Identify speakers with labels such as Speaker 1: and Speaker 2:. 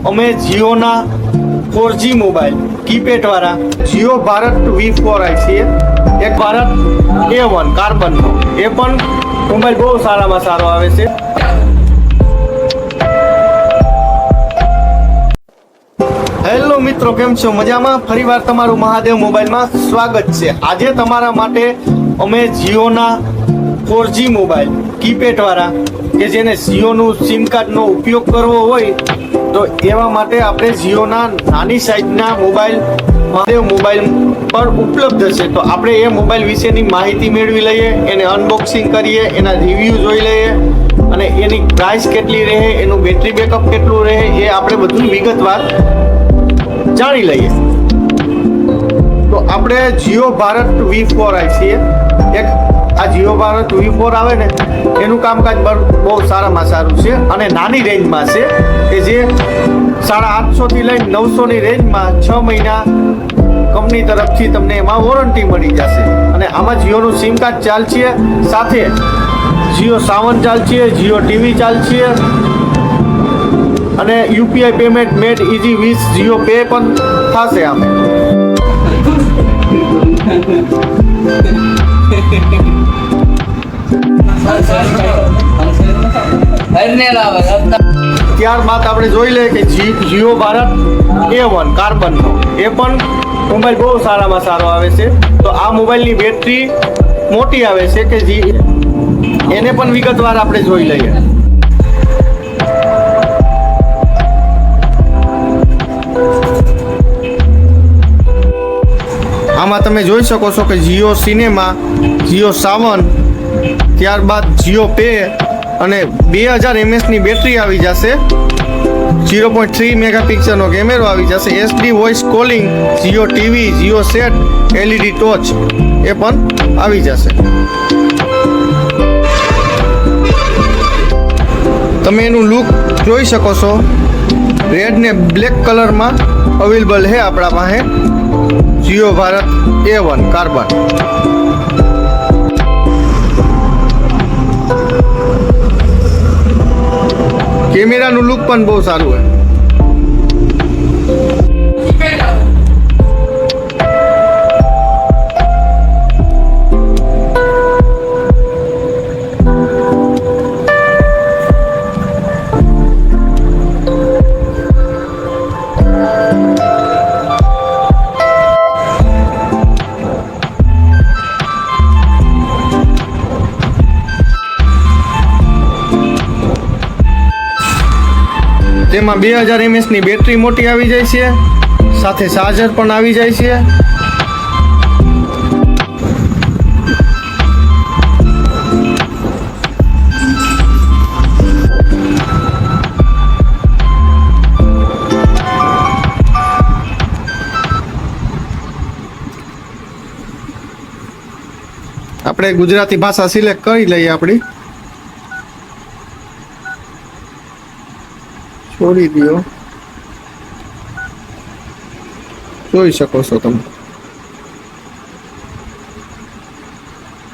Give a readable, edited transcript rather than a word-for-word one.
Speaker 1: અમે જીઓના 4G mobile keypad વાળા Jio Bharat V4 આવી છીએ. એક ભારત A1 કાર્બનનો એ પણ મોબાઈલ બહુ સારામાં સારો આવે છે. હેલો મિત્રો, કેમ છો? મજામાં? ફરીવાર તમારું મહાદેવ મોબાઈલમાં સ્વાગત છે. આજે તમારા માટે અમે જીઓના 4G મોબાઈલ કીપેડ વાળા કે જેને જીઓનું સિમ કાર્ડનો ઉપયોગ કરવો હોય તો એવા માટે આપણે જીઓના નાની સાઈઝના મોબાઈલ મહાદેવ મોબાઈલ પર ઉપલબ્ધ છે. તો આપણે એ મોબાઈલ વિશેની માહિતી મેળવી લઈએ, એને અનબોક્સિંગ કરીએ, એના રિવ્યૂ જોઈ લઈએ અને એની પ્રાઇસ કેટલી રહે, એનું બેટરી બેકઅપ કેટલું રહે એ આપણે બધું વિગતવાર જાણી લઈએ. તો આપણે જીઓ ભારત V4 આવી છીએ. એક આ જીઓ ભારત V4 આવે ને એનું કામકાજ બહુ સારામાં સારું છે અને નાની રેન્જમાં છે કે જે 850 થી લઈને 900 ની રેન્જમાં 6 મહિના કંપની તરફથી તમને એમાં વોરંટી મળી જશે. અને આમાં જીઓનું સિમ કાર્ડ ચાલશે, સાથે જીઓ સાવન ચાલશે, જીઓ ટીવી ચાલશે અને UPI payment made easy with Jio pay પણ થશે. આમે ત્યારબાદ આપણે જોઈ લઈએ કે જીઓ ભારત A1 કાર્બનનો એ પણ મોબાઈલ બહુ સારામાં સારો આવે છે. તો આ મોબાઈલની બેટરી મોટી આવે છે કે એને પણ વિગતવાર આપણે જોઈ લઈએ. આમાં તમે જોઈ શકો છો કે જીઓ સિનેમા, જીઓ સાવન, ત્યારબાદ જીઓ પે અને 2000 mAh ની બેટરી આવી જશે. 0.3 મેગાપિક્સલનો કેમેરો આવી જશે. SD voice calling, Jio TV, Jio set, LED ટોચ એ પણ આવી જશે. તમે એનું લુક જોઈ શકો છો. રેડ ને બ્લેક કલરમાં અવેલેબલ છે આપણા પાસે જીઓ ભારત A1 કાર્બન. કેમેરાનું લુક પણ બહુ સારું હોય. તેમાં 2000 mAh ની બેટરી મોટી આવી જાય છે, સાથે ચાર્જર પણ આવી જાય છે. આપણે ગુજરાતી ભાષા સિલેક્ટ કરી લઈએ. આપણી છોડી દો, જોઈ શકો છો તમે.